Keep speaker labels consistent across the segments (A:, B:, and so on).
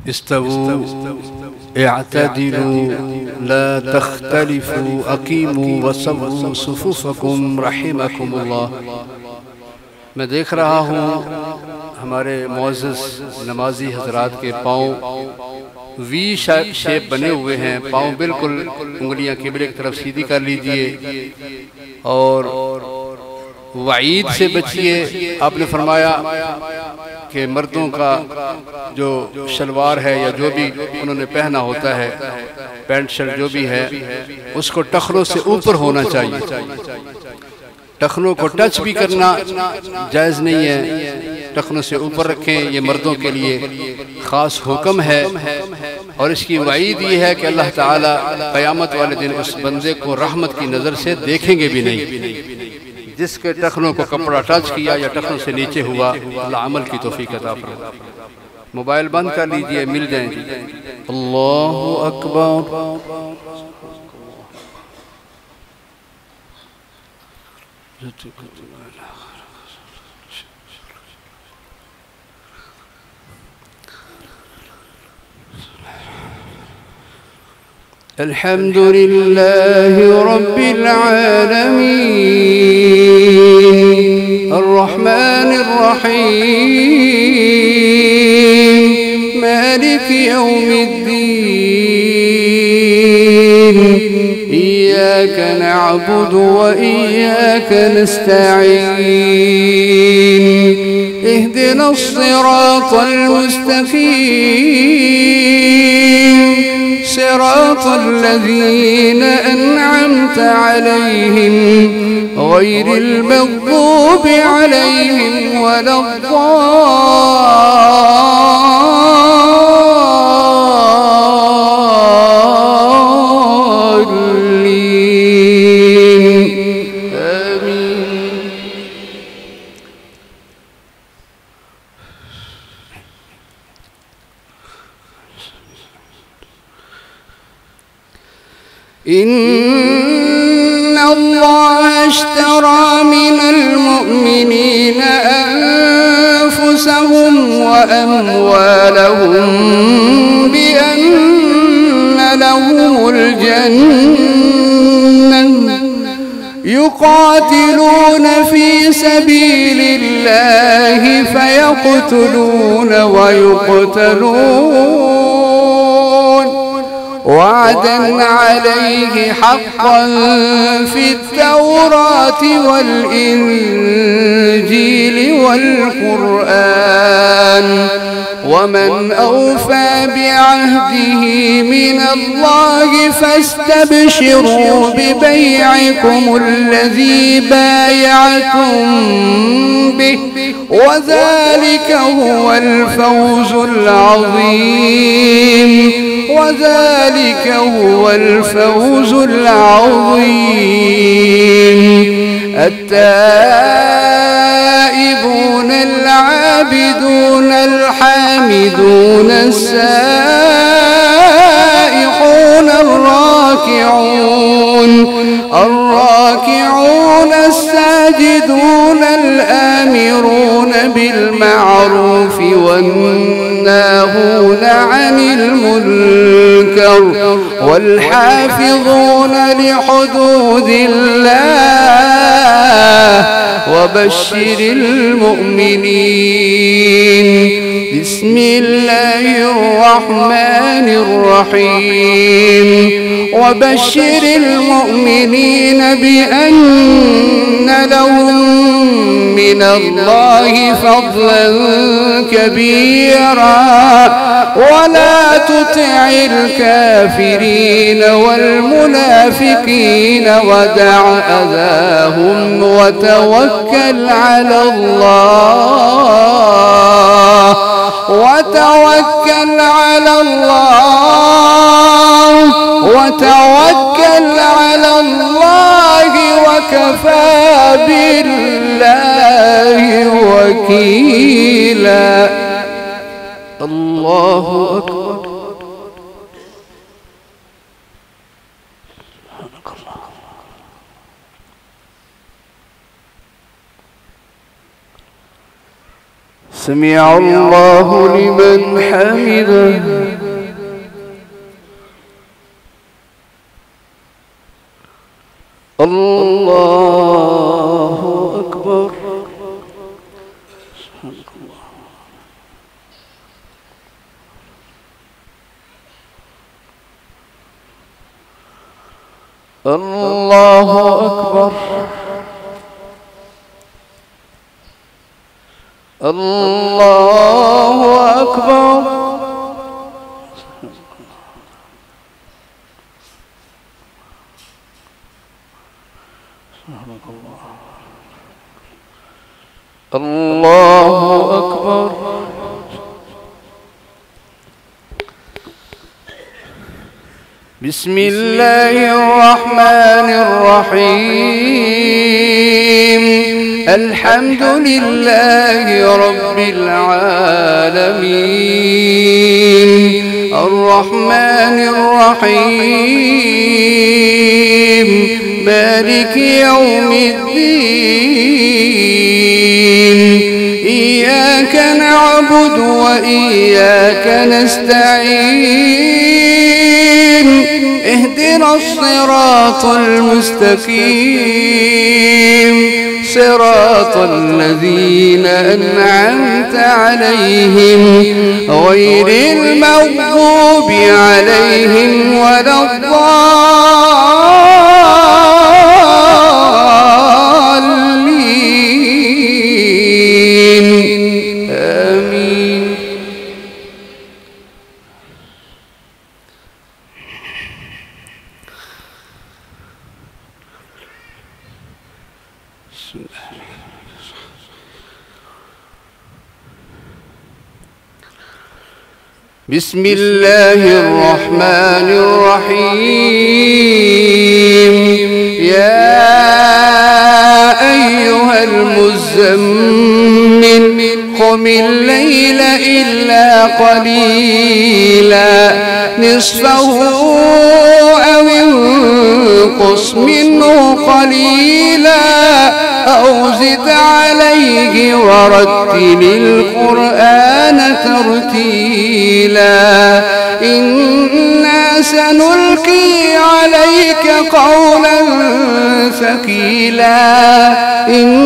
A: इस्तवू इअतदिलू ला तख्तलिफू अकीमू वसव्वू सुफुफकुम रहिमकुमुल्लाह। मैं देख रहा हूँ हमारे मुअज़्ज़ज़ नमाजी हजरात के पाँव वी शेप बने हुए हैं। पाँव बिल्कुल उंगलियां किबले की तरफ सीधी कर लीजिए और वईद से बचिए। आपने फरमाया कि मर्दों का जो शलवार है या जो भी उन्होंने पहना होता है, पैंट शर्ट जो भी है, उसको टखनों से ऊपर होना चाहिए। टखनों को टच भी करना जायज़ नहीं है, टखनों से ऊपर रखें। ये मर्दों के लिए ख़ास हुक्म है और इसकी वईद ये है कि अल्लाह ताला क़यामत वाले दिन उस बंदे को रहमत की नज़र से देखेंगे भी नहीं जिसके टखनों को कपड़ा टच किया या टखनों से नीचे हुआ। अल्लाह अमल की तौफीक अता फरमाए। मोबाइल बंद कर लीजिए, मिल जाएंगे। अल्लाहु अकबर। अल्हम्दुलिल्लाहि रब्बिल आलमीन अर्रहमानिर रहीम मालिकि यौमिद्दीन इय्याका नअबुदु व इय्याका नस्तईन इहदिनस सिरातल मुस्तकीम صراط الذين أنعمت عليهم غير المغضوب عليهم ولا الضالين آمين. إن الله اشترى من المؤمنين أنفسهم وأموالهم بأن لهم الجنة يقاتلون في سبيل الله فيقتلون ويقتلون وعدا عليه حقا في التوراة والإنجيل والقرآن ومن أوفى بعهده من الله فاستبشروا ببيعكم الذي بايعتم به وذلك هو الفوز العظيم وذلك هو الفوز العظيم. التائبون العابدون الحامدون السائحون الراكعون الساجدون الآمرون بالمعروف والناهون عن المنكر والحافظون لحدود الله وبشر المؤمنين. بسم الله الرحمن الرحيم. وبشر المؤمنين بأن لهم من الله فضلا كبيرا ولا تطع الكافرين والمنافقين ودع أذاهم وتوكل على الله وتوكل على الله وكفى بالله وكيلا. الله أكبر. سمع الله لمن حمده. الله أكبر الله أكبر الله أكبر. بسم الله الرحمن الرحيم. الحمد لله رب العالمين الرحمن الرحيم مالك يوم الدين إياك نعبد وإياك نستعين اهدنا الصراط المستقيم صراط الذين أنعمت عليهم غير المغضوب عليهم ولا الضالين آمين. بسم الله الرحمن الرحيم. يا أيها المزمل قم الليل إلا قليلا نصفه أو انقص منه قليلا أو زد عليه ورتل القرآن ترتيلا إنا سنلقي عليك قولا ثقيلا إن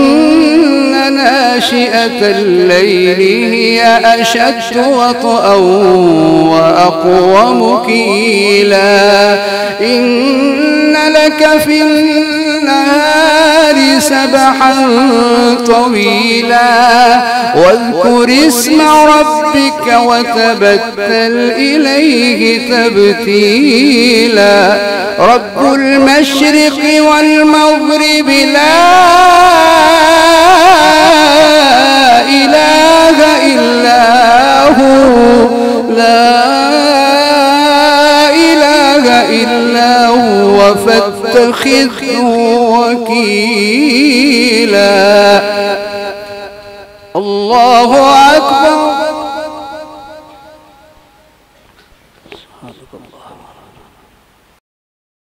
A: ناشئة الليل هي أشد وطئا وأقوم قيلا إن لك في النهار سبحا طويلا واذكر اسم ربك وتبتل إليه تبتيلا رب المشرق والمغرب لا إله إلا هو لا إله إلا هو فاتخذه وكيلا. الله أكبر.